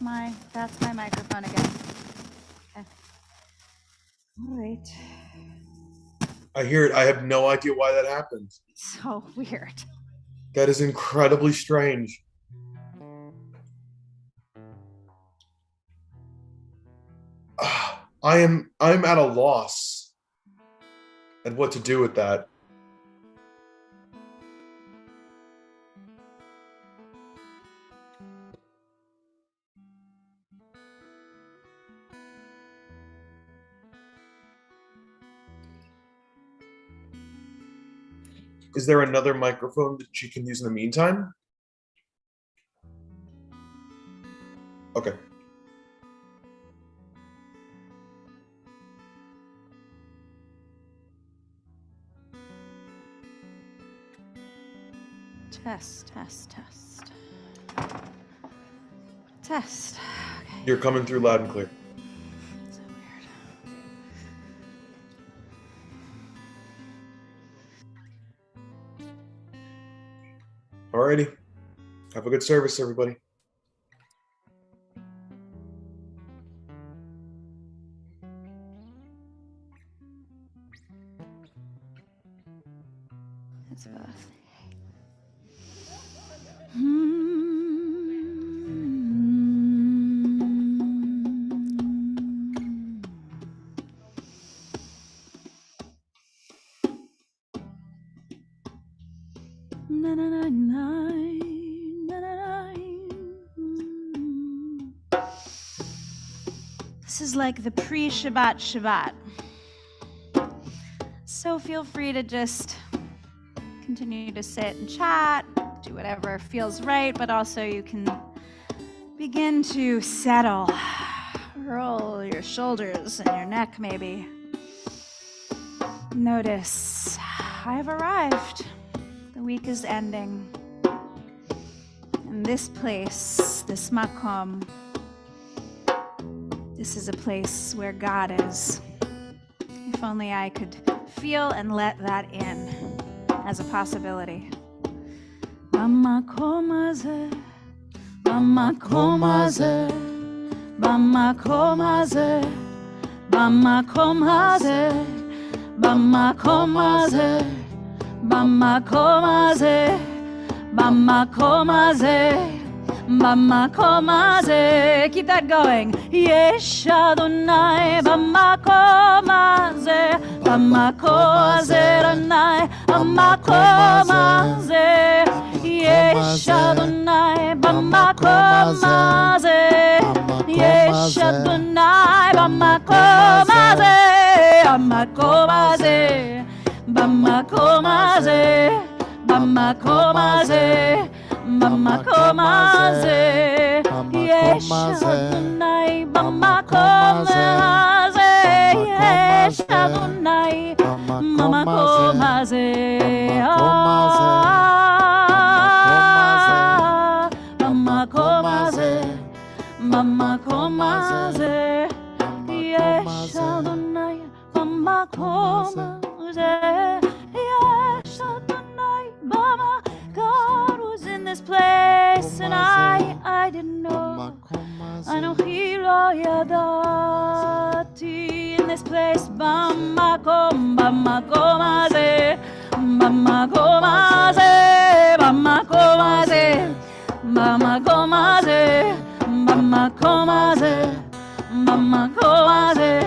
my microphone again. Okay. All right. I hear it. I have no idea why that happened. So weird. That is incredibly strange. I'm at a loss at what to do with that. Is there another microphone that she can use in the meantime? Okay. Test. Test. Okay. You're coming through loud and clear. So weird. Alrighty. Have a good service, everybody. It's both. This is like the pre-Shabbat Shabbat. So feel free to just continue to sit and chat, do whatever feels right, but also you can begin to settle. Roll your shoulders and your neck maybe. Notice, I've arrived. The week is ending. And this place, this makom, this is a place where God is. If only I could feel and let that in as a possibility. Bamakom hazeh, bamakom hazeh, bamakom hazeh, bamakom hazeh, bamakom hazeh, bamakom hazeh, bamakom hazeh. Bamakom hazeh, keep that going. Yesh Adonai bamakom hazeh, bamakom hazeh Adonai, bamakom hazeh. Yesh Adonai bamakom hazeh, Yesh Adonai bamakom hazeh, bamakom hazeh, bamakom hazeh, bamakom hazeh. Bamakom hazeh, yesh Adonai, bamakom hazeh, yesh Adonai, bamakom hazeh, bamakom hazeh, bamakom hazeh, yesh Adonai, bamakom hazeh, yesh Adonai, bamakom. God was in this place and I didn't know. Anochi lo yadati in this place. Bamakom hazeh, bamakom hazeh, bamakom hazeh, bamakom hazeh, bamakom hazeh, bamakom hazeh, bamakom hazeh,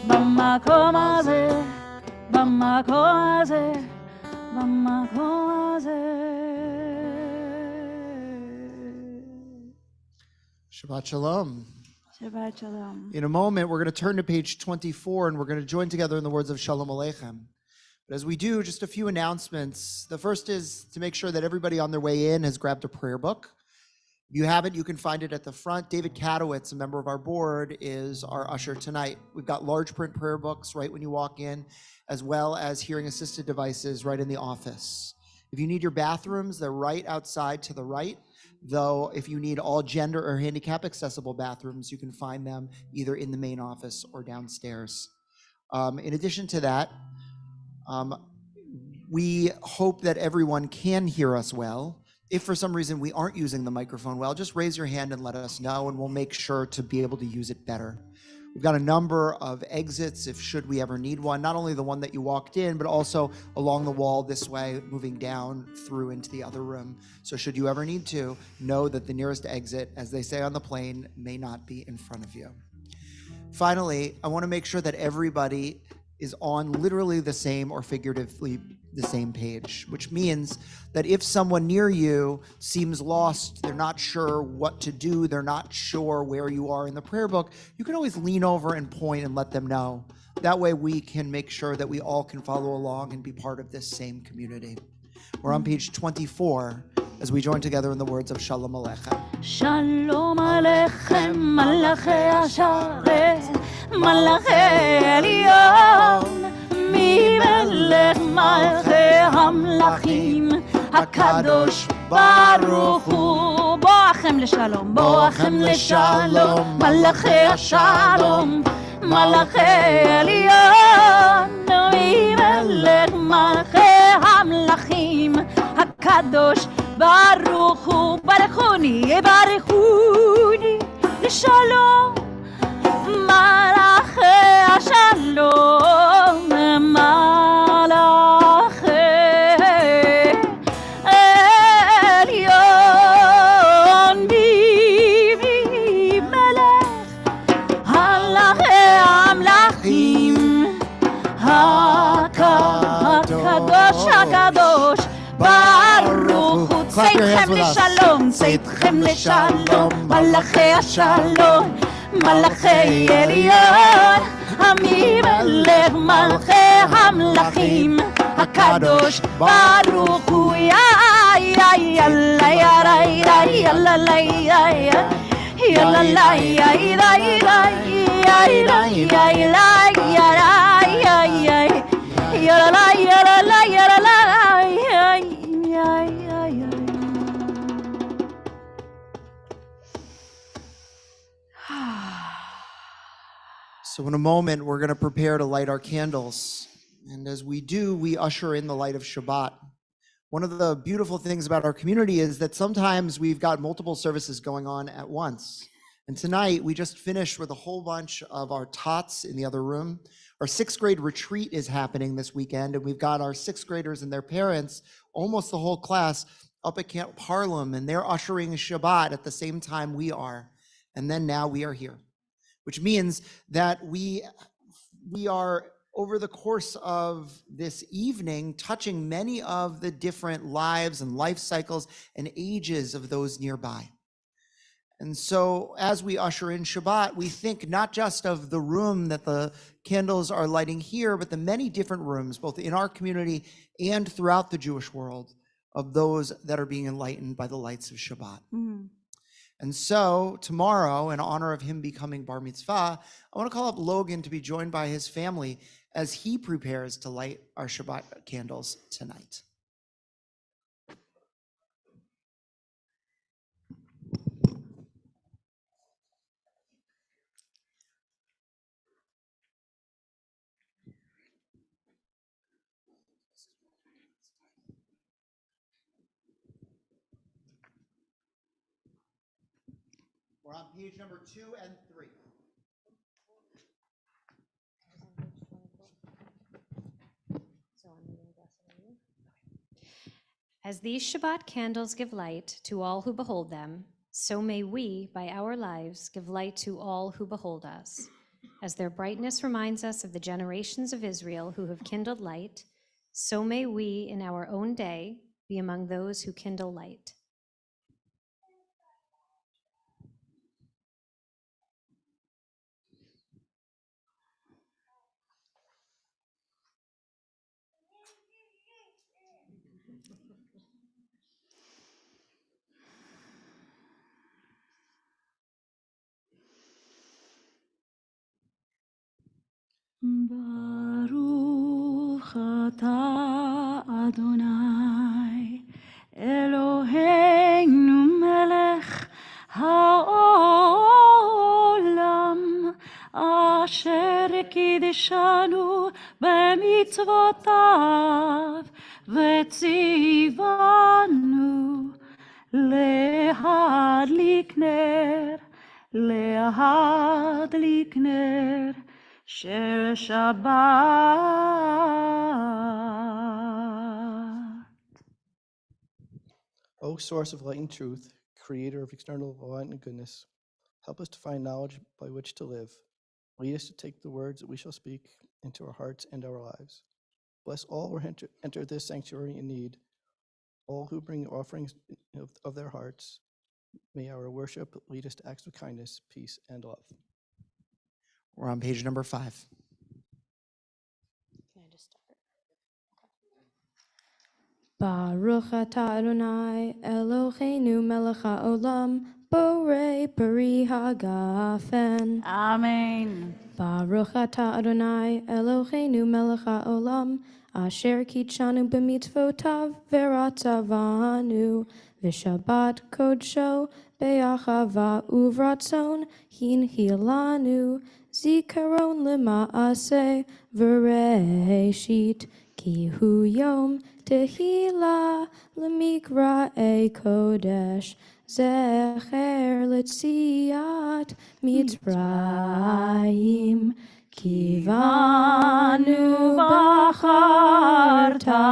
bamakom hazeh, bamakom hazeh. Shabbat Shalom. Shabbat Shalom. In a moment, we're going to turn to page 24 and we're going to join together in the words of Shalom Aleichem. But as we do, just a few announcements. The first is to make sure that everybody on their way in has grabbed a prayer book. If you haven't, you can find it at the front. David Katowitz, a member of our board, is our usher tonight. We've got large print prayer books right when you walk in, as well as hearing assisted devices right in the office. If you need your bathrooms, they're right outside to the right. Though if you need all gender or handicap accessible bathrooms, you can find them either in the main office or downstairs. In addition to that, we hope that everyone can hear us well. If for some reason we aren't using the microphone well, just raise your hand and let us know, and we'll make sure to be able to use it better. We've got a number of exits if should we ever need one, not only the one that you walked in, but also along the wall this way, moving down through into the other room. So should you ever need to, know that the nearest exit, as they say on the plane, may not be in front of you. Finally, I want to make sure that everybody is on literally the same or figuratively the same page, which means that if someone near you seems lost, they're not sure what to do, they're not sure where you are in the prayer book, you can always lean over and point and let them know. That way we can make sure that we all can follow along and be part of this same community. We're on page 24 as we join together in the words of Shalom Aleichem. Shalom Aleichem, Malachi Asharet, Malachi Elyon, Melech Malchei Hamlachim, HaKadosh Baruch Hu. Boachem לשלום, boachem לשלום, Malachi Ashalom, Malachi Elyon, Melech Malchei Hamlachim, HaKadosh Baruch Hu. Baruchuni, Baruchuni, לשלום, Malachi Ashalom, Malachi Elyon, Bibi Melech Hamlachim, HaKadosh, HaKadosh Baruch Hu. Tzeitkhem לשלום, tzeitkhem לשלום, Malachi Ashalom, Malachi Elyon, Melech Malchei Hamlachim, HaKadosh Baruch Hu. So in a moment, we're going to prepare to light our candles. And as we do, we usher in the light of Shabbat. One of the beautiful things about our community is that sometimes we've got multiple services going on at once. And tonight, we just finished with a whole bunch of our tots in the other room. Our sixth grade retreat is happening this weekend, and we've got our sixth graders and their parents, almost the whole class, up at Camp Harlem, and they're ushering Shabbat at the same time we are. And then now we are here, which means that we are, over the course of this evening, touching many of the different lives and life cycles and ages of those nearby. And so as we usher in Shabbat, we think not just of the room that the candles are lighting here, but the many different rooms, both in our community and throughout the Jewish world, of those that are being enlightened by the lights of Shabbat. And so tomorrow, in honor of him becoming bar mitzvah, I want to call up Logan to be joined by his family as he prepares to light our Shabbat candles tonight. We're on page number 2 and 3. As these Shabbat candles give light to all who behold them, so may we, by our lives, give light to all who behold us. As their brightness reminds us of the generations of Israel who have kindled light, so may we, in our own day, be among those who kindle light. Baruch atah Adonai Eloheinu melech haolam asher kiddushanu b'mitzvotav v'tzivanu להדליק נר, להדליק נר של שבת. O source of light and truth, creator of external light and goodness, help us to find knowledge by which to live. Lead us to take the words that we shall speak into our hearts and our lives. Bless all who enter this sanctuary in need, all who bring offerings of their hearts. May our worship lead us to acts of kindness, peace, and love. We're on page number 5. Can I just start? Baruch atah Adonai Eloheinu melech haolam borei peri hagafen. Amen. Baruch atah Adonai Eloheinu melech haolam asher kitshanu b'mitzvotav v'ratzavanu v'shabbat kodsho be'achava uvratzon hinhilanu zikaron lema'aseh v'reishit ki hu yom tehila lemikra'e kodesh zecher letziat mitzrayim kivanu bacharta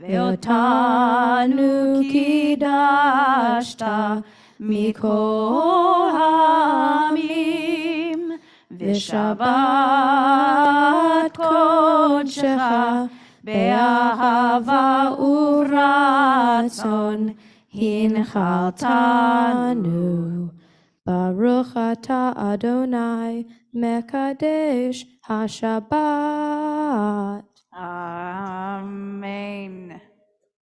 ve'otanu kidashta mikol hamim v'shabbat kodshecha be'ahava uratzon hinchaltanu. Baruch atah Adonai mekadesh hashabbat. Amen.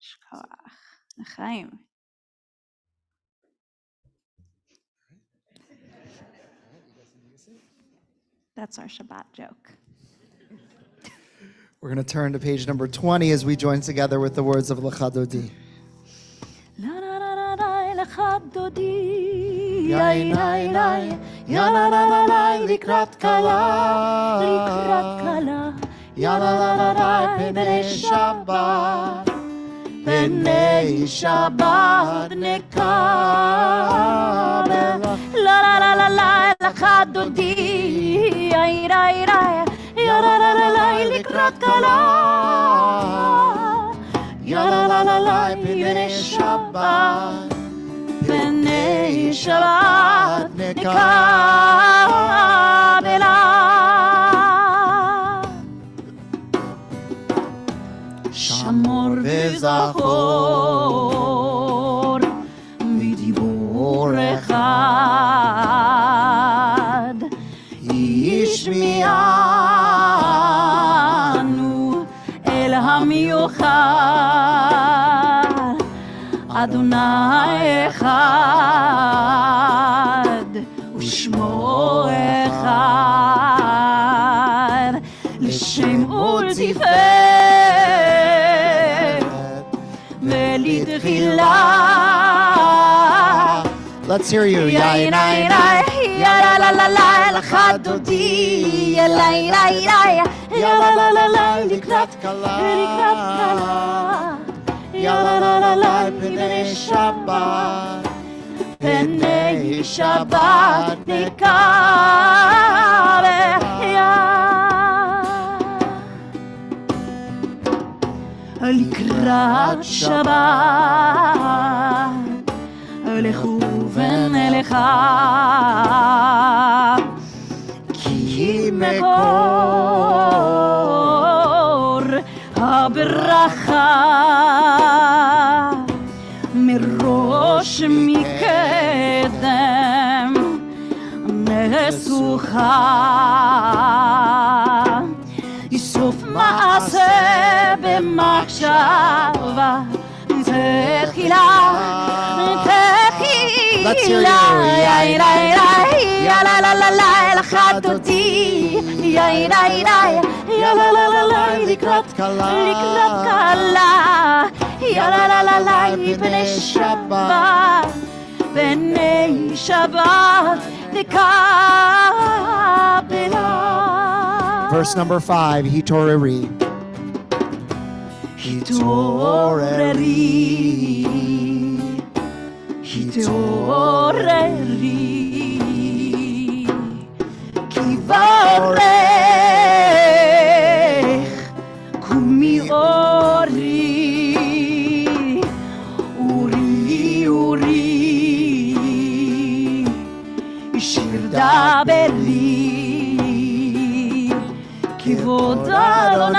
Shkoach. Chaim. That's our Shabbat joke. We're going to turn to page number 20 as we join together with the words of Lecha Dodi. La la la la la lecha dodi, Yai, nai, nai, ya la la la la, likrat kala, likrat kala, ya la la la la, penei Shabbat, penei Shabbat nekabel. La la la la la lecha dodi, yai yai yai, ya la la la la likrat kala. Ya la la la la, penei Shabbat, Penei Shabbat nekabela. Shamor v'zachor b'dibur echad yishmi'anu el hamiuchad Adonai echad ושמו אחד לשם ולתפארת ולתחילה. Let's hear you. Yai, nai, nai, ya la la la la lecha dodi, ya la la la ya la la la la likrat kala, לקראת כלה. ya la la la la, penei Shabbat, פני שבת נקרא לקראת שבת לכו ונלכה כי מקור הברכה מראש מקדם נסוכה יסוף מעשה במחשבה תחילה תחילה יא לה לה לה לה לחת אותי יא לה לה לה לה לקראת כלה יא לה לה לה לה פני שבת פני שבת נקבלה. Verse number 5, Hitoreri. התעוררי תעוררי, כי ברך קומי אורי, אורי אורי, שיר דברי, כבוד אדוני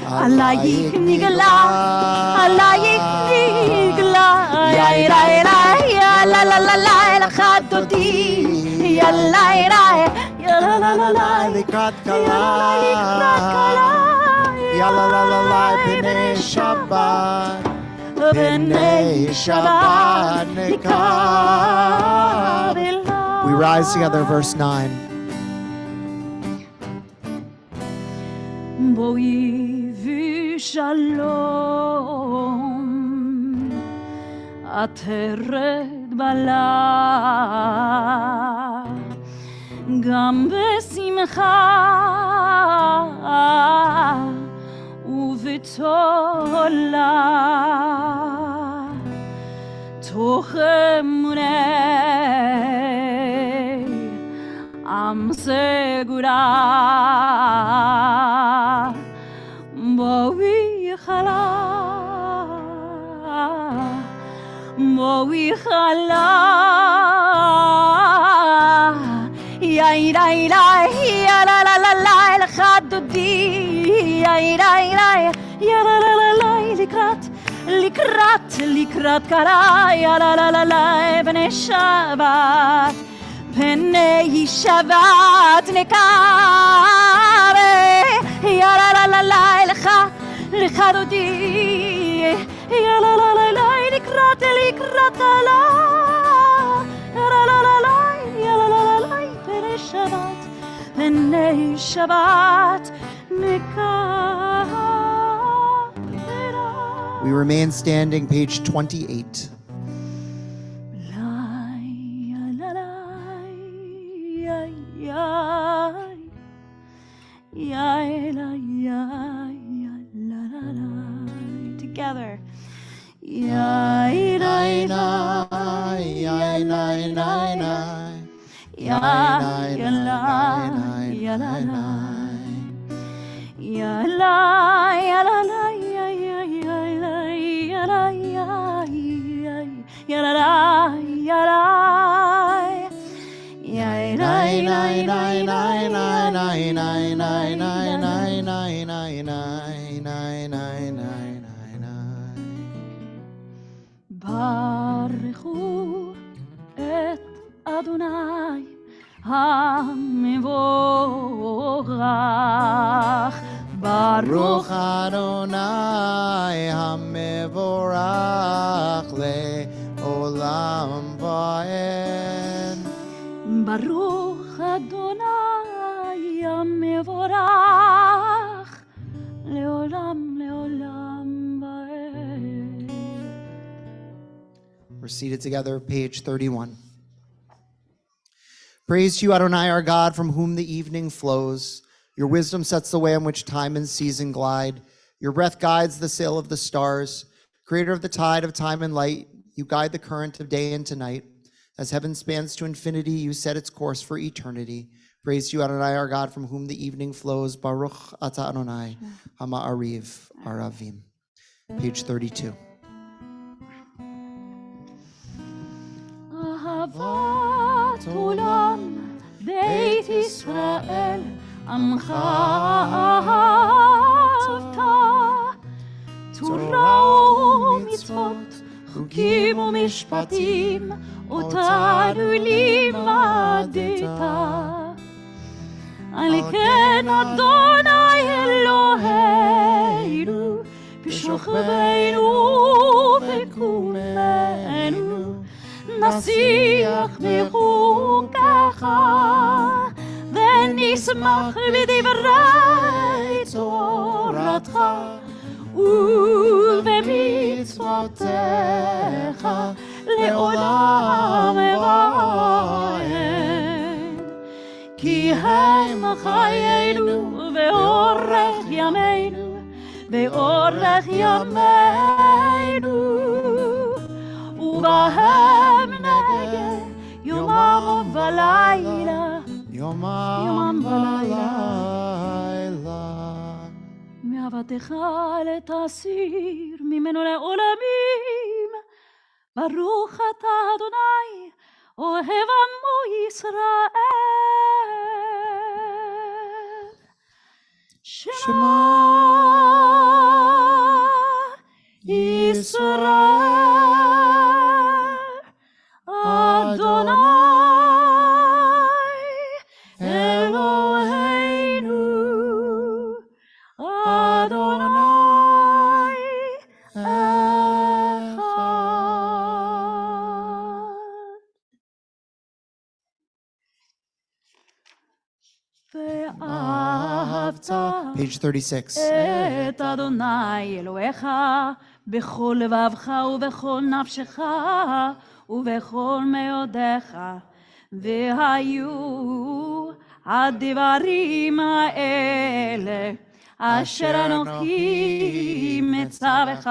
עלייך נגלה, עלייך נגלה, יא לה לה לה לה לחד אותי, יא לה יא לה לה לה לקראת קלה, יא לה לה לה לה בני שבת, בני שבת נקבל. We rise together, verse 9. בואי ושלום, את תרד בלה, גם בשמחה ובתולה, תוך אמוני עם סגורה, בואי חלה, בואי חלה, יא לה לה יא לה לה לה לה לחד דודי, יא לה לה יא לה לה לה לה לקראת, לקראת, לקראת קלה, יא לה לה לה לה בני שבת, בני שבת נקבל, יא לה לה לה לה לך, לך דודי, יא לה לה לה לה לקראת, לקראת קלה, יא לה לה לה לה יא לה לה לה בני שבת, בני שבת נקבל. We remain standing, page 28. Together. ברכו את אדוני המבורך, ברוך אדוני המבורך לעולם ועד. ברוך אדוני המבורך לעולם לעולם ועד. We're seated together, page 31. Praise to you, Adonai, our God, from whom the evening flows. Your wisdom sets the way on which time and season glide. Your breath guides the sail of the stars. Creator of the tide of time and light, you guide the current of day into night. As heaven spans to infinity, you set its course for eternity. Praise to you, Adonai, our God, from whom the evening flows. Baruch ata Adonai, ha'ma'ariv aravim. Page 32. אהבת עולם בית ישראל עמך אהבת, תורה ומצוות חוקים ומשפטים אותנו לימדת. על כן אדוני אלוהינו בשוכבנו וקומנו נשיח בחוקך ונשמח בדברי תורתך ובמצוותיך לעולם ועד. כי הם חיינו ואורך ימינו ואורך ימינו ובהם נגד יומם ולילה, יומם ולילה. מאהבתך אל תסיר ממנו לעולמים. ברוך אתה אדוני, אוהב עמו ישראל. שמע ישראל, אדוני אלוהינו, אדוני אחד. ואהבת Page 36. את אדוני אלוהיך בכל לבבך ובכל נפשך ובכל מאודיך. והיו הדברים האלה אשר אנוכי מצווך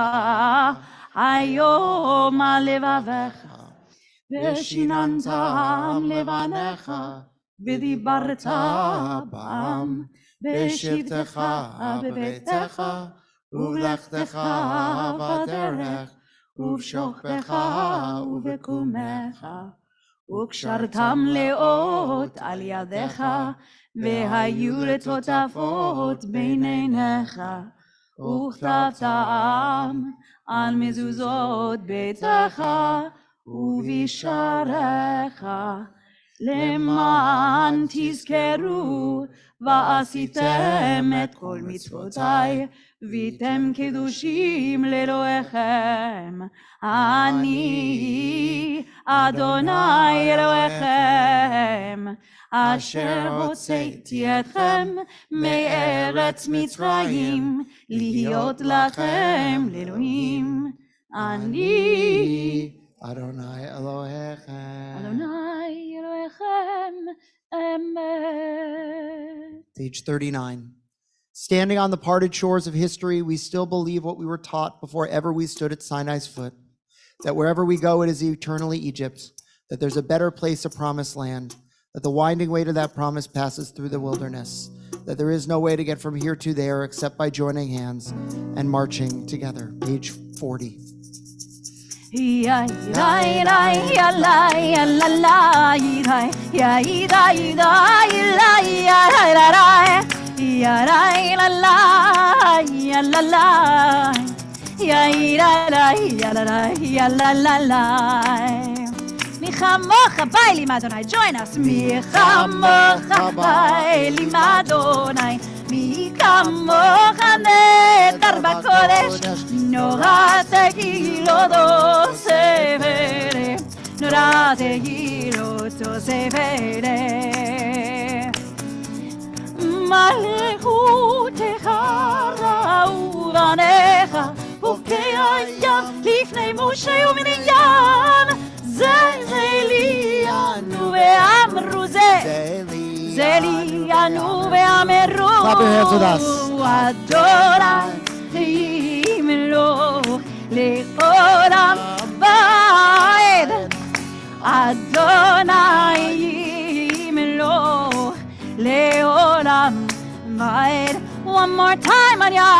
היום על לבביך, ושיננתם לבניך ודיברת בם בשבתך בביתך ובלכתך בדרך ובשוכבך ובקומך, וקשרתם לאות על ידיך, והיו לטוטפות בין עיניך, וכתבתם על מזוזות ביתך ובשעריך, למען תזכרו ועשיתם את כל מצוותיי, והייתם קדושים לאלוהיכם. אני אדוני אלוהיכם, אשר הוצאתי אתכם מארץ מצרים, להיות לכם לאלוהים. אני אדוני אלוהיכם. אדוני אלוהיכם אמת. Page 39. Standing on the parted shores of history, we still believe what we were taught before ever we stood at Sinai's foot, that wherever we go, it is eternally Egypt, that there's a better place, a promised land, that the winding way to that promise passes through the wilderness, that there is no way to get from here to there except by joining hands and marching together. Page 40. מי כמוך בא אלים אדוני, join us. מי כמוך בא אלים אדוני, מי כמוך נטר בקודש, נורא תהילו סברה, נורא תהילו סברה. מלכותך ראו בניך, חוקי הים לפני משה ומרים, זה לי אנו ואמרו זה לי אנו ואמרו, Clap your hands with us. אדוני ימלוך לעולם ועד, אדוני ימלוך לעולם ועד. One more time on ya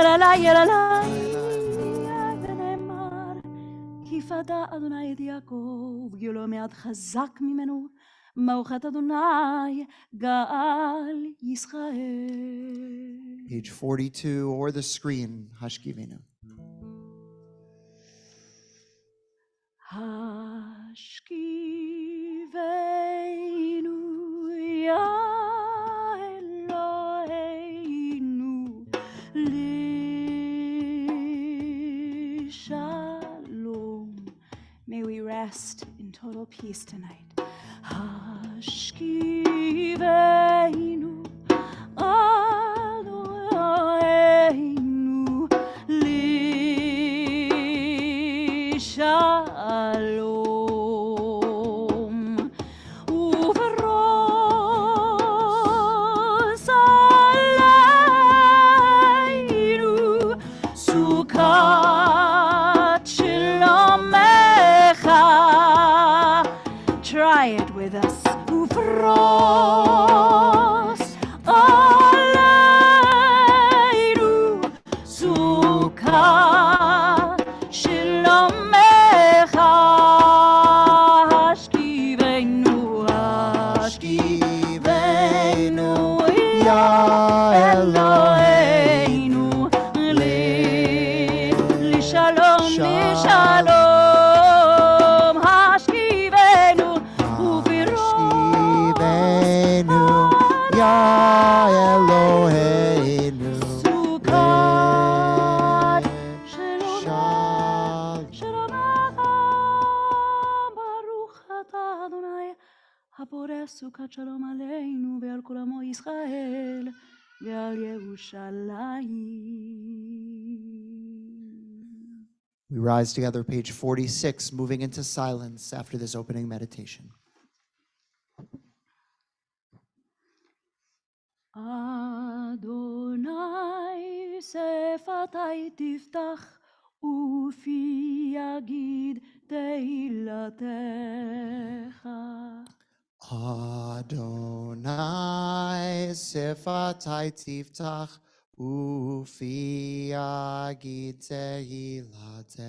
la la ya la כי פדה אדוני את יעקב, גאולו מעט חזק ממנו, מאוחת אדוני גאל ישראל. Page 42, or the screen, Hashkivenu. השכיבנו יא אלוהינו לשלום. May we rest in total peace tonight. השכיבנו אלוהינו לשלום. שלום עלינו ועל כל עמו ישראל ועל ירושלים. We rise together, page 46, moving into silence after this opening meditation. אדוני שפתי תפתח ופי יגיד תהילתך. Adonai sefatai tiftach ufi yagid tehilatecha.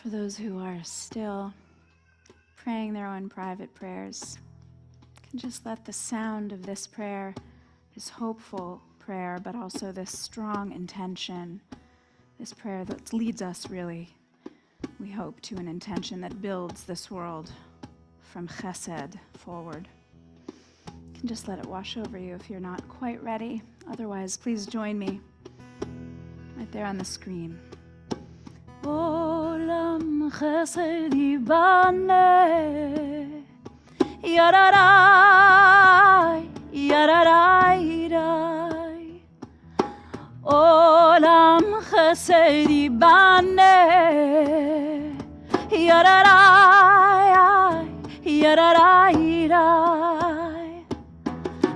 For those who are still praying their own private prayers, you can just let the sound of this prayer, this hopeful prayer, but also this strong intention, this prayer that leads us really, we hope, to an intention that builds this world from chesed forward. You can just let it wash over you if you're not quite ready. Otherwise, please join me right there on the screen. עולם חסד ייבנה, ירדאי, ירדאי, ירדאי. עולם חסד ייבנה, ירדאי, ירדאי, ירדאי.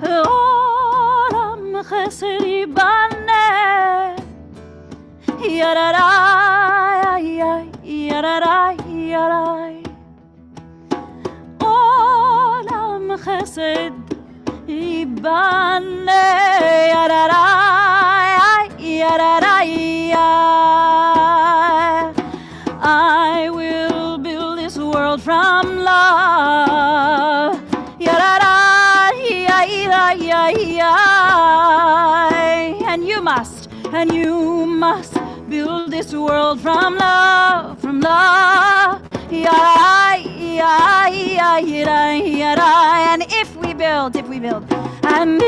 עולם חסד ייבנה, ירדאי, ירדאי. עולם חסד ייבנה, ירדאי, ירדאי. I will build this world from love. Yadadai, and you must build this world from love, from love. And if we build, and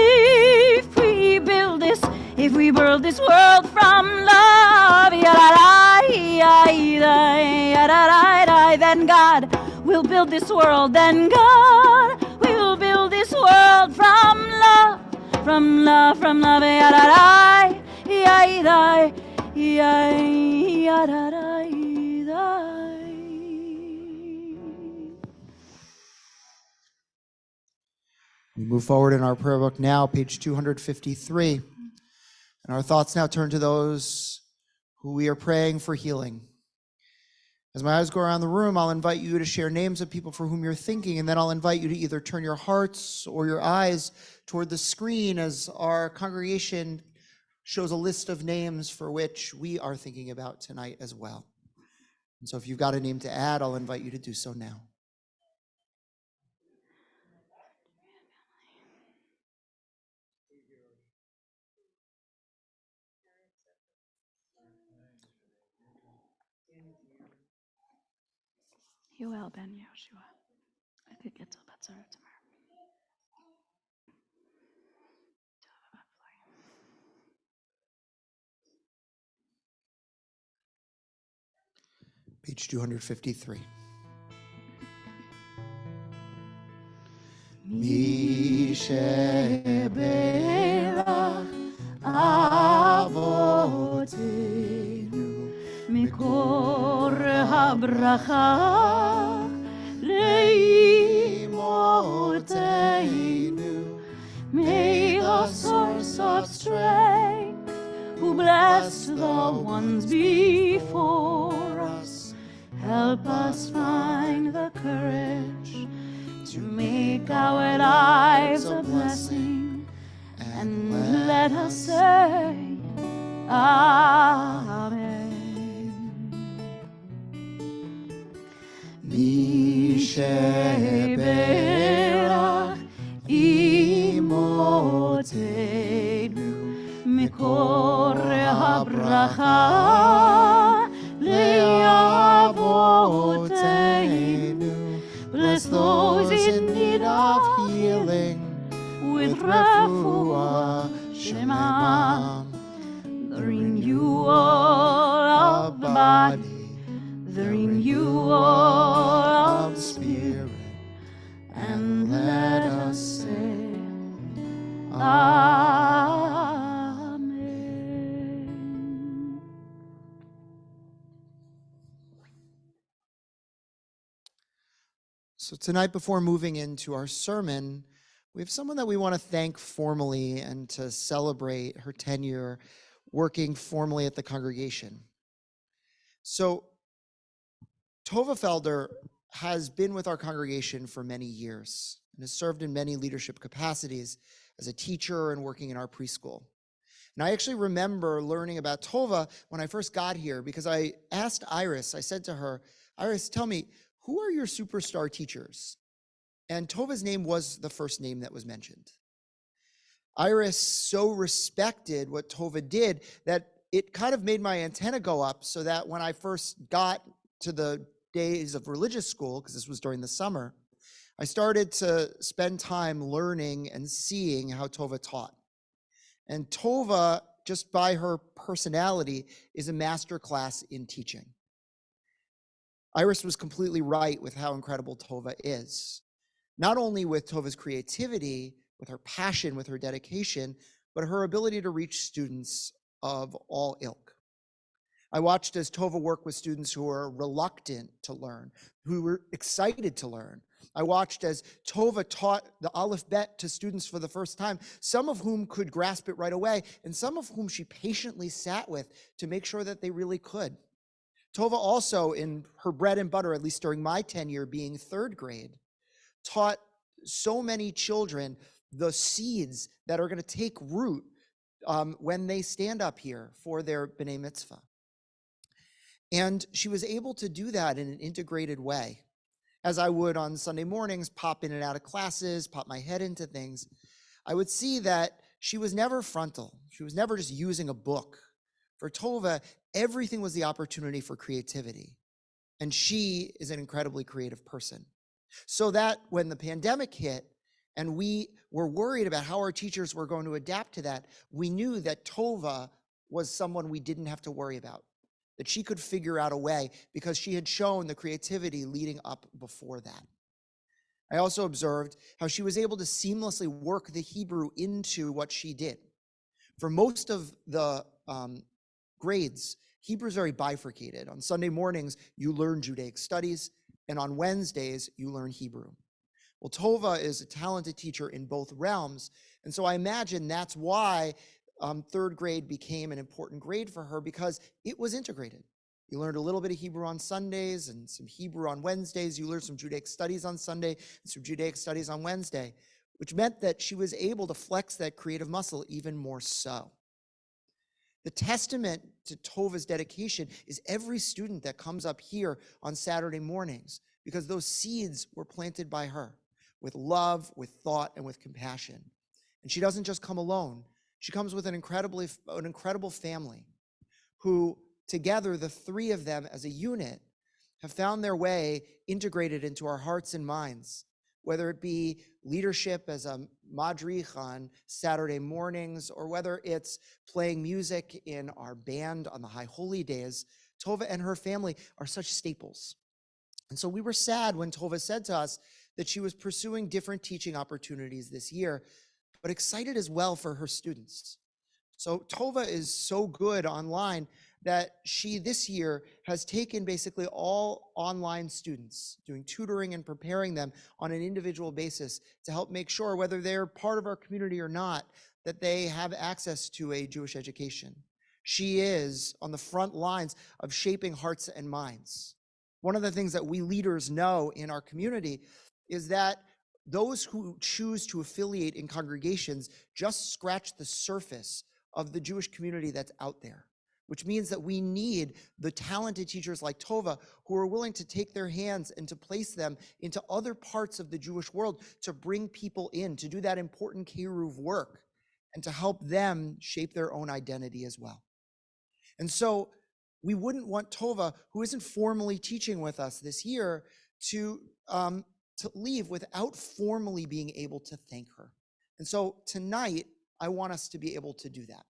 if we build this world from love, then God will build this world, then God will build this world from love, from love, yadadai, yadai, yadadai. We move forward in our prayer book now, page 253. And our thoughts now turn to those who we are praying for healing. As my eyes go around the room, I'll invite you to share names of people for whom you're thinking, and then I'll invite you to either turn your hearts or your eyes toward the screen as our congregation shows a list of names for which we are thinking about tonight as well. And so if you've got a name to add, I'll invite you to do so now. Yoel ben Yoshua. I could get to Batzara tomorrow. Page 253. Misheberach Avotenu Mikor habracha leimotenu. May the source of strength, who bless the ones before us, help us find the courage to make our lives a blessing, and let us say Amen. Misheberach Imotenu Mikor habracha leavotenu. Bless those in need of healing with refuah shema, the renewal of the body, the renewal of the spirit, and let us say Amen. So tonight, before moving into our sermon, we have someone that we want to thank formally and to celebrate her tenure working formally at the congregation. So Tova Felder has been with our congregation for many years and has served in many leadership capacities as a teacher and working in our preschool. And I actually remember learning about Tova when I first got here because I asked Iris, I said to her, Iris, tell me, who are your superstar teachers? And Tova's name was the first name that was mentioned. Iris so respected what Tova did that it kind of made my antenna go up, so that when I first got to the days of religious school, because this was during the summer, I started to spend time learning and seeing how Tova taught. And Tova, just by her personality, is a master class in teaching. Iris was completely right with how incredible Tova is. Not only with Tova's creativity, with her passion, with her dedication, but her ability to reach students of all ilk. I watched as Tova worked with students who were reluctant to learn, who were excited to learn. I watched as Tova taught the Aleph Bet to students for the first time, some of whom could grasp it right away, and some of whom she patiently sat with to make sure that they really could. Tova also, in her bread and butter, at least during my tenure being third grade, taught so many children the seeds that are going to take root when they stand up here for their B'nai Mitzvah. And she was able to do that in an integrated way. As I would on Sunday mornings, pop in and out of classes, pop my head into things, I would see that she was never frontal. She was never just using a book. For Tova, everything was the opportunity for creativity. And she is an incredibly creative person. So that when the pandemic hit and we were worried about how our teachers were going to adapt to that, we knew that Tova was someone we didn't have to worry about, that she could figure out a way because she had shown the creativity leading up before that. I also observed how she was able to seamlessly work the Hebrew into what she did. For most of the grades, Hebrew is very bifurcated. On Sunday mornings, you learn Judaic studies, and on Wednesdays, you learn Hebrew. Well, Tova is a talented teacher in both realms, and so I imagine that's why third grade became an important grade for her, because it was integrated. You learned a little bit of Hebrew on Sundays and some Hebrew on Wednesdays. You learned some Judaic studies on Sunday and some Judaic studies on Wednesday, which meant that she was able to flex that creative muscle even more so. The testament to Tova's dedication is every student that comes up here on Saturday mornings, because those seeds were planted by her with love, with thought, and with compassion. And she doesn't just come alone. She comes with an incredible family who, together, the three of them as a unit, have found their way integrated into our hearts and minds, whether it be leadership as a madrich on Saturday mornings, or whether it's playing music in our band on the High Holy Days. Tova and her family are such staples. And so we were sad when Tova said to us that she was pursuing different teaching opportunities this year, but excited as well for her students. So Tova is so good online that she this year has taken basically all online students, doing tutoring and preparing them on an individual basis to help make sure, whether they're part of our community or not, that they have access to a Jewish education. She is on the front lines of shaping hearts and minds. One of the things that we leaders know in our community is that those who choose to affiliate in congregations just scratch the surface of the Jewish community that's out there, which means that we need the talented teachers like Tova who are willing to take their hands and to place them into other parts of the Jewish world to bring people in, to do that important Keruv work, and to help them shape their own identity as well. And so we wouldn't want Tova, who isn't formally teaching with us this year, to leave without formally being able to thank her. And so tonight, I want us to be able to do that.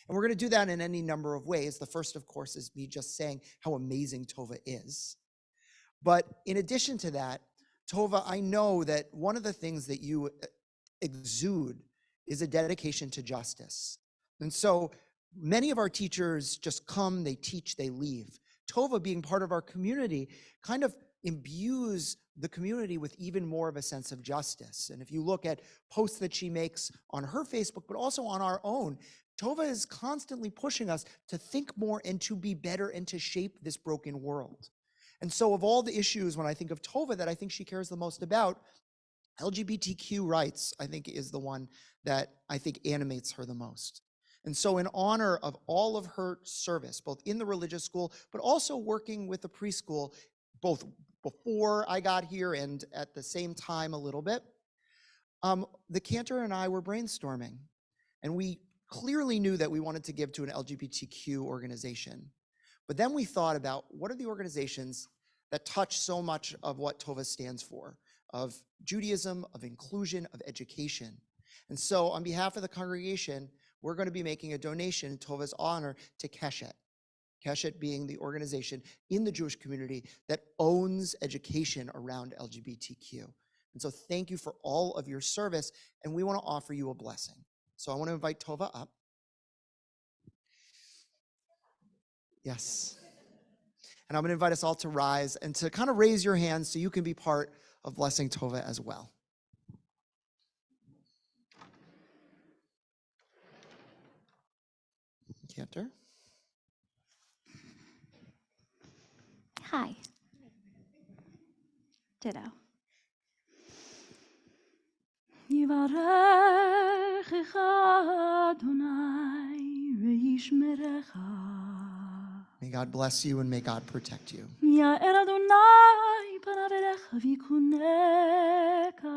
And we're going to do that in any number of ways. The first, of course, is me just saying how amazing Tova is. But in addition to that, Tova, I know that one of the things that you exude is a dedication to justice. And so many of our teachers just come, they teach, they leave. Tova, being part of our community, kind of imbues the community with even more of a sense of justice. And if you look at posts that she makes on her Facebook, but also on our own, Tova is constantly pushing us to think more and to be better and to shape this broken world. And so of all the issues, when I think of Tova that I think she cares the most about, LGBTQ rights, I think, is the one that I think animates her the most. And so in honor of all of her service, both in the religious school, but also working with the preschool, both before I got here and at the same time a little bit, the cantor and I were brainstorming, and we clearly knew that we wanted to give to an LGBTQ organization. But then we thought about what are the organizations that touch so much of what Tova stands for, of Judaism, of inclusion, of education. And so on behalf of the congregation, we're going to be making a donation in Tova's honor to Keshet. Keshet being the organization in the Jewish community that owns education around LGBTQ. And so thank you for all of your service, and we want to offer you a blessing. So I want to invite Tova up. Yes. And I'm going to invite us all to rise and to kind of raise your hands so you can be part of blessing Tova as well. Cantor. Hi. Ditto. Yivarechecha Adonai ve'yishmerecha. May God bless you and may God protect you. Ya'er Adonai panav elecha v'yikuneka.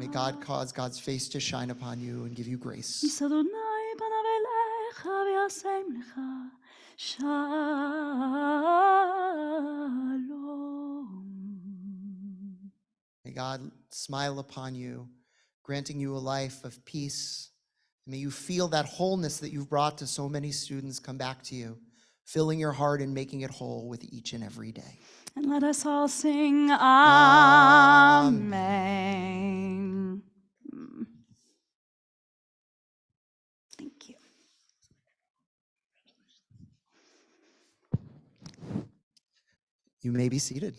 May God cause God's face to shine upon you and give you grace. Yis Adonai panav elecha v'yasem lecha shalom. May God smile upon you, granting you a life of peace. May you feel that wholeness that you've brought to so many students come back to you, filling your heart and making it whole with each and every day. And let us all sing Amen. Amen. Thank you. You may be seated.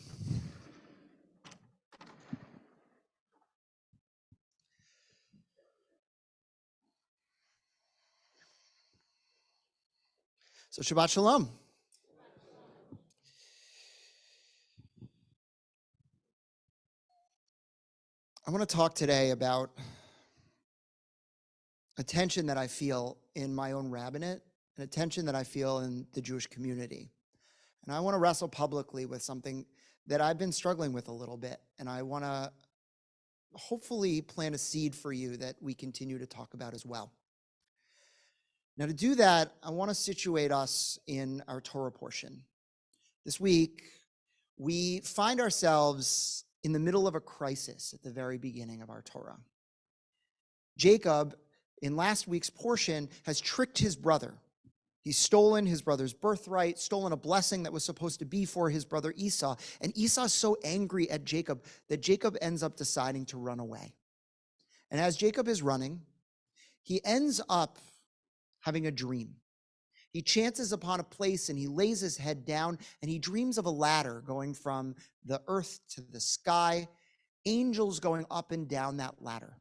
So Shabbat Shalom. I want to talk today about a tension that I feel in my own rabbinate and a tension that I feel in the Jewish community. And I want to wrestle publicly with something that I've been struggling with a little bit. And I want to hopefully plant a seed for you that we continue to talk about as well. Now, to do that, I want to situate us in our Torah portion. This week, we find ourselves in the middle of a crisis at the very beginning of our Torah. Jacob, in last week's portion, has tricked his brother. He's stolen his brother's birthright, stolen a blessing that was supposed to be for his brother Esau. And Esau's so angry at Jacob that Jacob ends up deciding to run away. And as Jacob is running, he ends up having a dream. He chances upon a place and he lays his head down and he dreams of a ladder going from the earth to the sky, angels going up and down that ladder.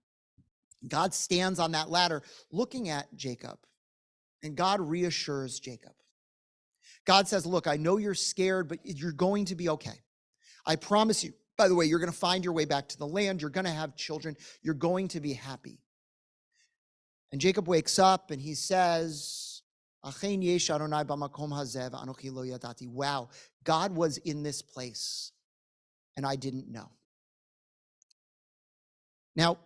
God stands on that ladder looking at Jacob, and God reassures Jacob. God says, look, I know you're scared, but you're going to be okay. I promise you. By the way, you're going to find your way back to the land. You're going to have children. You're going to be happy. And Jacob wakes up and he says, wow, God was in this place and I didn't know. Now,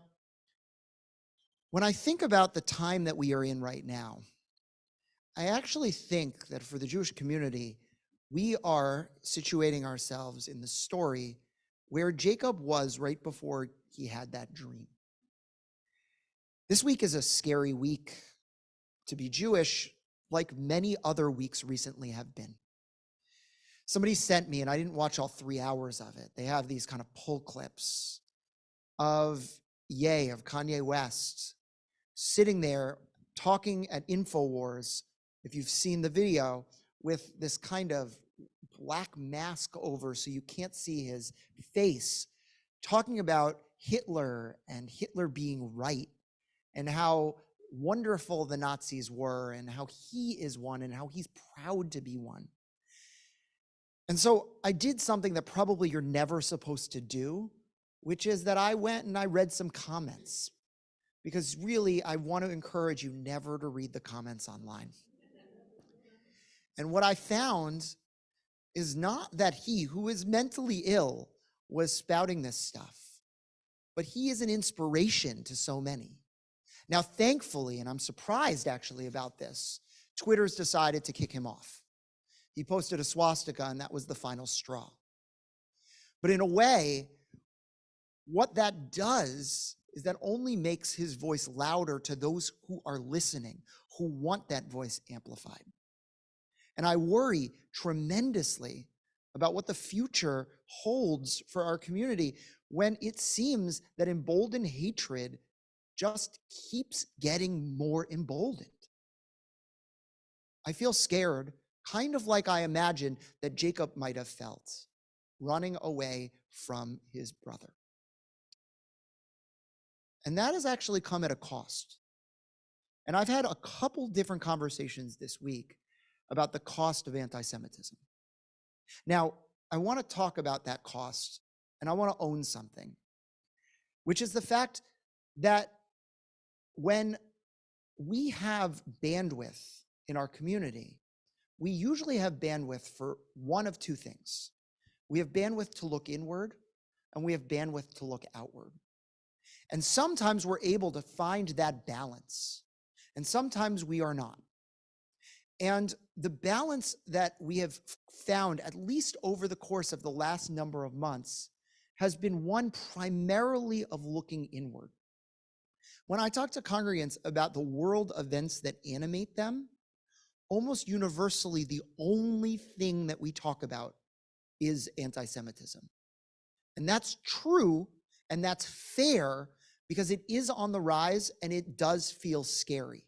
when I think about the time that we are in right now, I actually think that for the Jewish community, we are situating ourselves in the story where Jacob was right before he had that dream. This week is a scary week to be Jewish, like many other weeks recently have been. Somebody sent me, and I didn't watch all 3 hours of it. They have these kind of pull clips of Kanye West, sitting there talking at InfoWars, if you've seen the video, with this kind of black mask over so you can't see his face, talking about Hitler and Hitler being right and how wonderful the Nazis were and how he is one and how he's proud to be one. And so I did something that probably you're never supposed to do, which is that I went and I read some comments, because really I want to encourage you never to read the comments online. And what I found is not that he who is mentally ill was spouting this stuff, but he is an inspiration to so many. Now, thankfully, and I'm surprised actually about this, Twitter's decided to kick him off. He posted a swastika and that was the final straw. But in a way, what that does is that only makes his voice louder to those who are listening, who want that voice amplified. And I worry tremendously about what the future holds for our community when it seems that emboldened hatred just keeps getting more emboldened. I feel scared, kind of like I imagine that Jacob might have felt, running away from his brother. And that has actually come at a cost. And I've had a couple different conversations this week about the cost of anti-Semitism. Now, I want to talk about that cost, and I want to own something, which is the fact that when we have bandwidth in our community, we usually have bandwidth for one of two things. We have bandwidth to look inward, and we have bandwidth to look outward. And sometimes we're able to find that balance, and sometimes we are not. And the balance that we have found, at least over the course of the last number of months, has been one primarily of looking inward. When I talk to congregants about the world events that animate them, almost universally, the only thing that we talk about is anti-Semitism. And that's true and that's fair because it is on the rise and it does feel scary.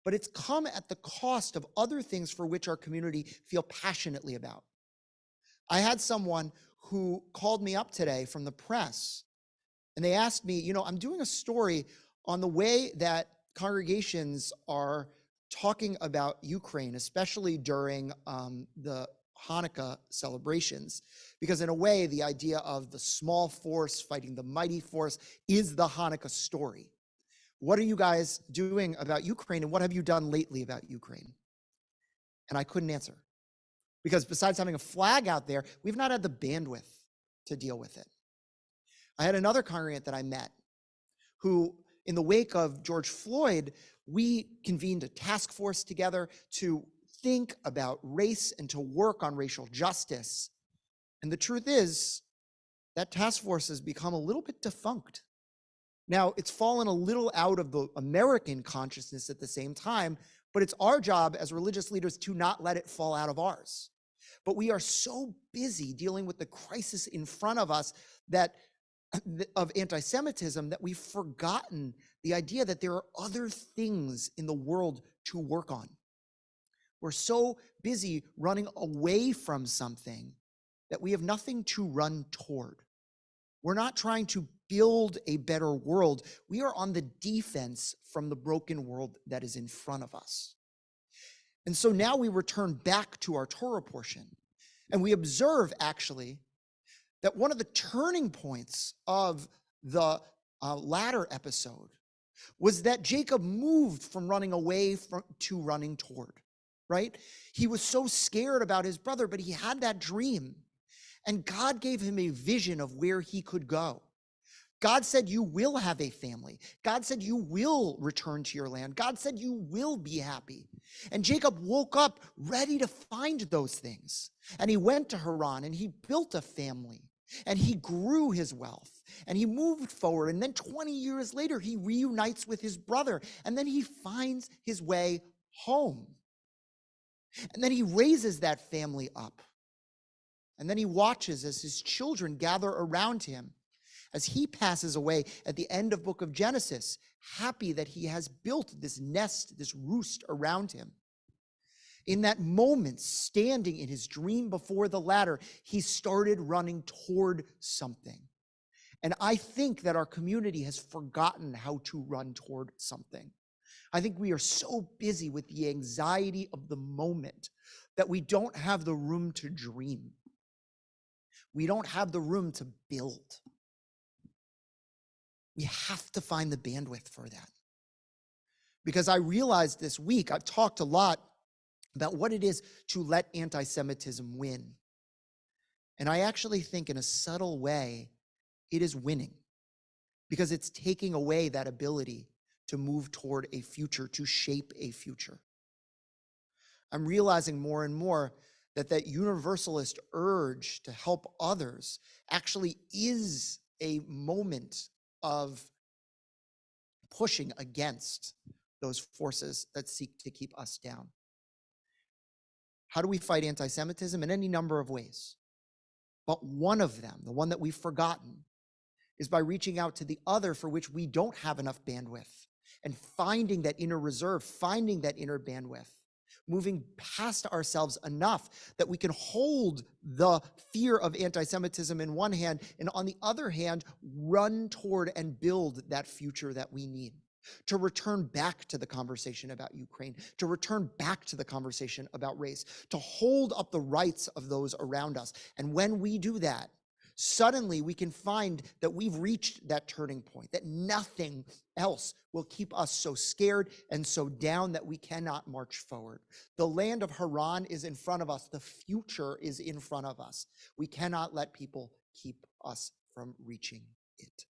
But it's come at the cost of other things for which our community feel passionately about. I had someone who called me up today from the press, and they asked me, I'm doing a story on the way that congregations are talking about Ukraine, especially during the Hanukkah celebrations, because in a way, the idea of the small force fighting the mighty force is the Hanukkah story. What are you guys doing about Ukraine, and what have you done lately about Ukraine? And I couldn't answer, because besides having a flag out there, we've not had the bandwidth to deal with it. I had another congregant that I met who, in the wake of George Floyd, we convened a task force together to think about race and to work on racial justice. And the truth is, that task force has become a little bit defunct. Now, it's fallen a little out of the American consciousness at the same time, but it's our job as religious leaders to not let it fall out of ours. But we are so busy dealing with the crisis in front of us of anti-Semitism that we've forgotten the idea that there are other things in the world to work on. We're so busy running away from something that we have nothing to run toward. We're not trying to build a better world. We are on the defense from the broken world that is in front of us. And so now we return back to our Torah portion, and we observe actually that one of the turning points of the latter episode was that Jacob moved from running away to running toward, right? He was so scared about his brother, but he had that dream, and God gave him a vision of where he could go. God said, you will have a family. God said, you will return to your land. God said, you will be happy. And Jacob woke up ready to find those things. And he went to Haran and he built a family and he grew his wealth and he moved forward. And then 20 years later, he reunites with his brother and then he finds his way home. And then he raises that family up. And then he watches as his children gather around him as he passes away at the end of book of Genesis, happy that he has built this nest, this roost around him. In that moment, standing in his dream before the ladder, he started running toward something. And I think that our community has forgotten how to run toward something. I think we are so busy with the anxiety of the moment that we don't have the room to dream. We don't have the room to build. We have to find the bandwidth for that. Because I realized this week, I've talked a lot about what it is to let anti-Semitism win. And I actually think in a subtle way, it is winning. Because it's taking away that ability to move toward a future, to shape a future. I'm realizing more and more that universalist urge to help others actually is a moment of pushing against those forces that seek to keep us down. How do we fight anti-Semitism? In any number of ways. But one of them, the one that we've forgotten, is by reaching out to the other for which we don't have enough bandwidth and finding that inner reserve, finding that inner bandwidth, moving past ourselves enough that we can hold the fear of anti-Semitism in one hand, and on the other hand, run toward and build that future that we need. To return back to the conversation about Ukraine, to return back to the conversation about race, to hold up the rights of those around us. And when we do that, suddenly we can find that we've reached that turning point, that nothing else will keep us so scared and so down that we cannot march forward. The land of Haran is in front of us. The future is in front of us. We cannot let people keep us from reaching it.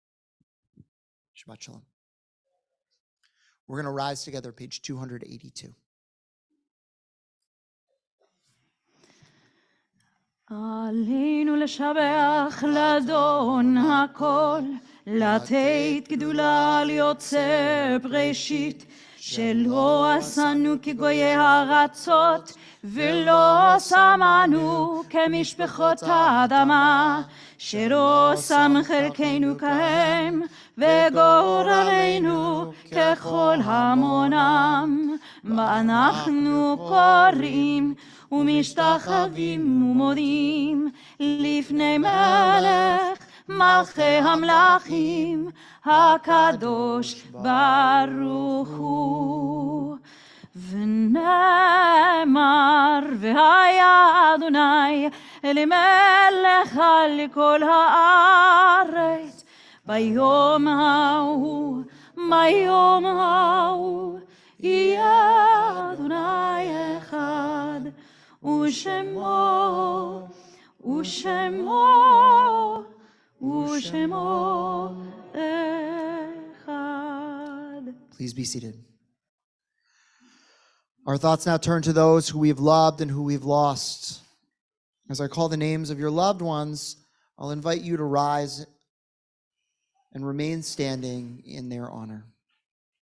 Shabbat shalom. We're going to rise together, page 282. עלינו לשבח לאדון הכל, לתת גדולה ליוצר בראשית, שלא עשנו כגויי הארצות, ולא שמענו כמשפחות האדמה, שלא שם חלקנו כהם, וגורלנו ככל המונם. ואנחנו קוראים ומשתחווים ומודים לפני מלך מלכי המלכים, הקדוש ברוך הוא. ונאמר והיה אדוני למלך על כל הארץ, ביום ההוא יהיה אדוני אחד, ושמו אחד. Please be seated. Our thoughts now turn to those who we've loved and who we've lost. As I call the names of your loved ones, I'll invite you to rise and remain standing in their honor.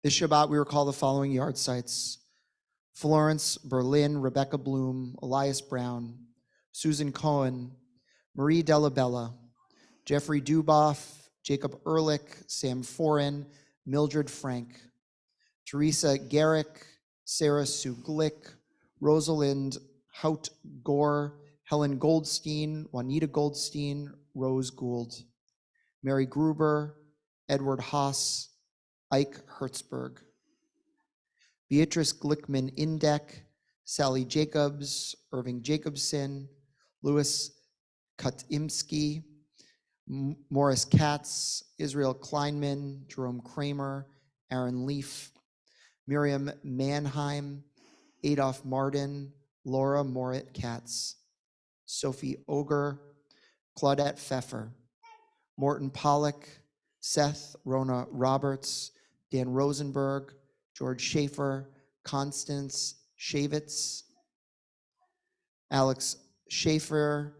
This Shabbat, we recall the following yard sites: Florence Berlin, Rebecca Bloom, Elias Brown, Susan Cohen, Marie Delabella, Jeffrey Duboff, Jacob Ehrlich, Sam Foran, Mildred Frank, Teresa Garrick, Sarah Sue Glick, Rosalind Hout Gore, Helen Goldstein, Juanita Goldstein, Rose Gould, Mary Gruber, Edward Haas, Ike Hertzberg, Beatrice Glickman Indek, Sally Jacobs, Irving Jacobson, Louis Kutimski, Morris Katz, Israel Kleinman, Jerome Kramer, Aaron Leaf, Miriam Mannheim, Adolph Martin, Laura Morit Katz, Sophie Oger, Claudette Pfeffer, Morton Pollock, Seth Rona Roberts, Dan Rosenberg, George Schaefer, Constance Shavitz, Alex Schaefer,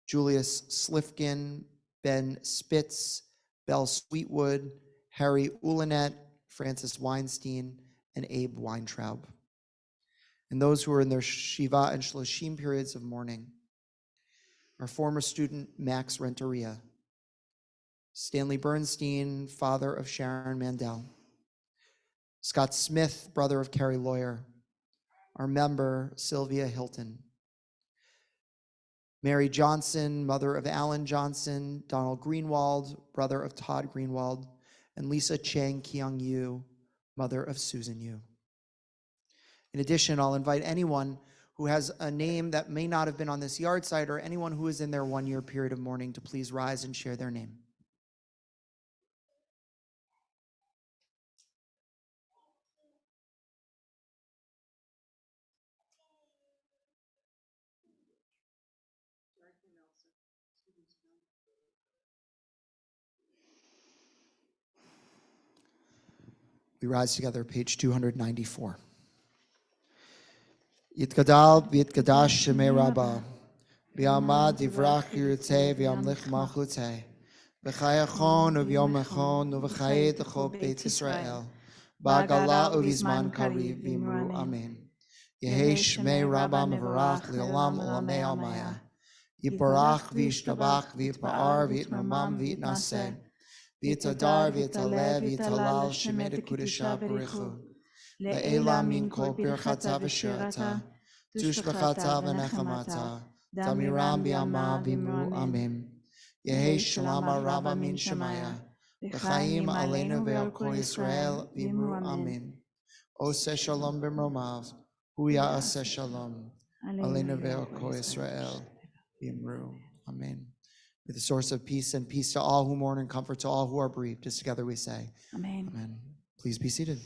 Julius Slifkin, Ben Spitz, Belle Sweetwood, Harry Ulinet, Francis Weinstein, and Abe Weintraub. And those who are in their Shiva and Shloshim periods of mourning: our former student Max Renteria, Stanley Bernstein, father of Sharon Mandel, Scott Smith, brother of Carrie Lawyer, our member Sylvia Hilton, Mary Johnson, mother of Alan Johnson, Donald Greenwald, brother of Todd Greenwald, and Lisa Chang Kyung Yu, mother of Susan Yu. In addition, I'll invite anyone who has a name that may not have been on this yard site, or anyone who is in their 1-year period of mourning, to please rise and share their name. We rise together, page 294. Yitkadal v'yitkadash shemei Rabbah, v'yamad divrach yirtei v'yamlich malchutei, v'chayachon u'vyom echon u'v'chayei d'chol Beit Yisrael, ba'gala u'vizman kariv v'imru amen. Yehei shemei Rabbah mevarach li'olam u'lamei almaya, yiparach v'yishtabach v'yipa'ar v'yitmamam v'yitnaseh, v'yitadar v'yitaleh v'yitalal shemei d'kudesha b'richu, le'ela min kol birchata v'shirata, tushbachata v'nechamata, tamiram b'yama v'imru amen. Yehi shalom araba min shemaya, v'chaim aleinu ve'al kol Yisrael v'imru amen. Oseh shalom b'mromav, hu ya'aseh shalom, aleinu ve'al kol Yisrael v'imru amen. May the source of peace and peace to all who mourn and comfort to all who are bereaved. Just together we say, Amen. amen. Please be seated.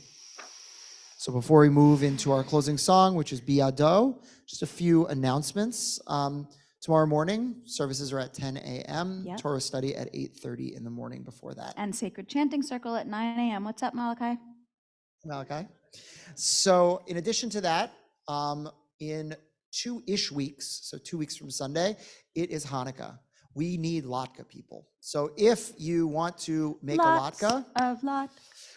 So before we move into our closing song, which is Biado, just a few announcements. Tomorrow morning, services are at 10 a.m., Yep. Torah study at 8:30 in the morning before that. And Sacred Chanting Circle at 9 a.m. What's up, Malachi? Okay. So in addition to that, in 2-ish weeks, so 2 weeks from Sunday, it is Hanukkah. we need latke people. So if you want to make Lots a latke, of lot.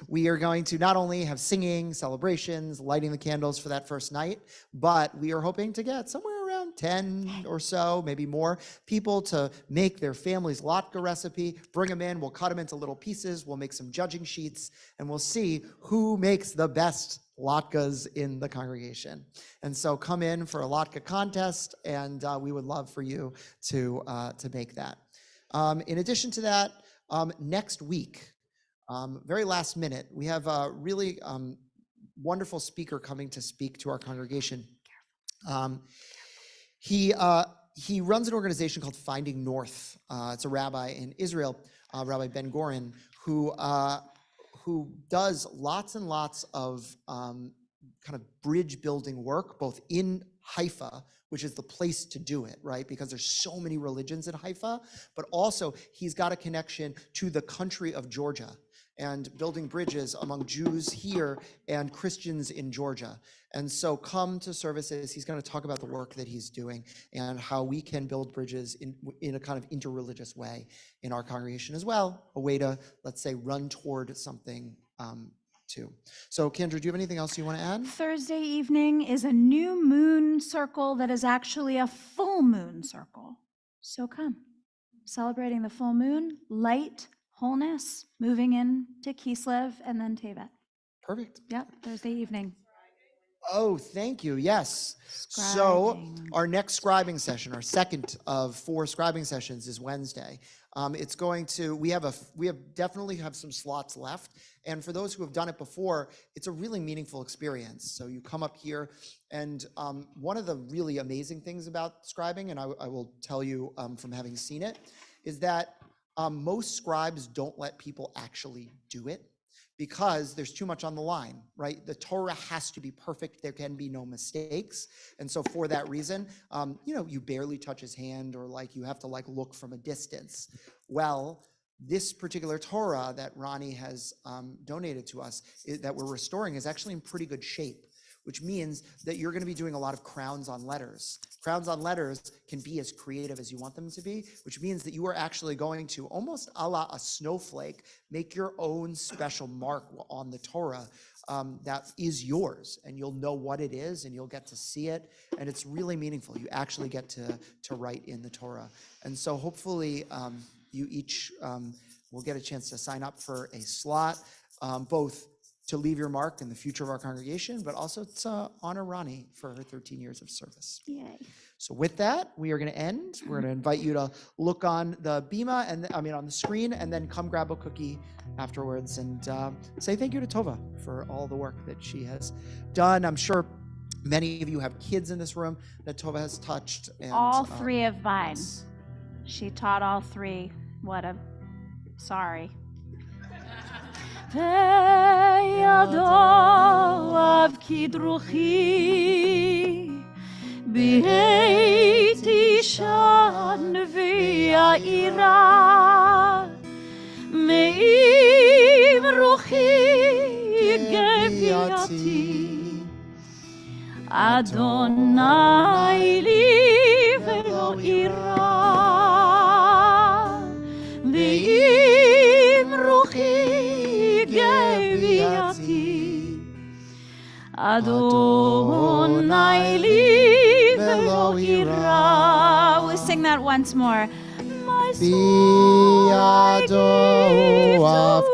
we are going to not only have singing, celebrations, lighting the candles for that first night, but we are hoping to get somewhere around 10 or so, maybe more, people to make their family's latke recipe, bring them in, we'll cut them into little pieces, we'll make some judging sheets, and we'll see who makes the best latkes in the congregation. And so come in for a latke contest, and we would love for you to make that. In addition to that, next week, very last minute, we have a really wonderful speaker coming to speak to our congregation. He runs an organization called Finding North. It's a rabbi in Israel, Rabbi Ben Gorin, who does lots and lots of kind of bridge building work, both in Haifa, which is the place to do it, right? Because there's so many religions in Haifa, but also he's got a connection to the country of Georgia and building bridges among Jews here and Christians in Georgia. And so come to services. He's going to talk about the work that he's doing and how we can build bridges in a kind of interreligious way in our congregation as well, a way to, let's say, run toward something too. So Kendra, do you have anything else you want to add? Thursday evening is a new moon circle that is actually a full moon circle. So come, celebrating the full moon, light, wholeness, moving in to Kislev and then Tevet. Perfect. Yep, Thursday evening. Oh, thank you. Yes. So our next scribing session, our second of 4 scribing sessions, is Wednesday. It's going to, we definitely have some slots left. And for those who have done it before, it's a really meaningful experience. So you come up here, and one of the really amazing things about scribing, and I will tell you from having seen it, is that most scribes don't let people actually do it because there's too much on the line, right? The Torah has to be perfect. There can be no mistakes. And so for that reason, you barely touch his hand, or like you have to like look from a distance. Well, this particular Torah that Ronnie has donated to us, that we're restoring, is actually in pretty good shape, which means that you're going to be doing a lot of crowns on letters. Crowns on letters can be as creative as you want them to be, which means that you are actually going to, almost a la a snowflake, make your own special mark on the Torah that is yours, and you'll know what it is, and you'll get to see it, and it's really meaningful. You actually get to write in the Torah. And so hopefully you each will get a chance to sign up for a slot, both to leave your mark in the future of our congregation, but also to honor Ronnie for her 13 years of service. Yay. So with that, we are going to end. We're going to invite you to look on the bima, on the screen, and then come grab a cookie afterwards and say thank you to Tova for all the work that she has done. I'm sure many of you have kids in this room that Tova has touched. And, all 3 of mine. yes. She taught all 3. Sorry. בידו כדרוכי, בהיתי שן ויעירה, מאם רוחי גוויתי, אדוני לי ולא אירא, ואם רוחי Adonai li velo ira. We'll sing that once more. My soul I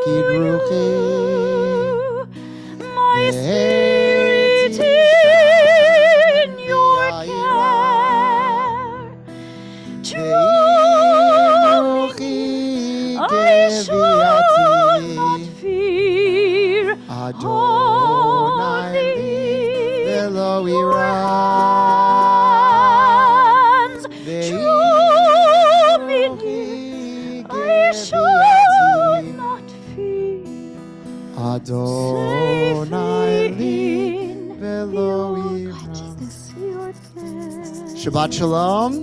give to you. My spirit in your care. Truly, I shall not fear. Adonai velo ira. I shall not fear. Adonai velo ira. Your care. Shabbat shalom.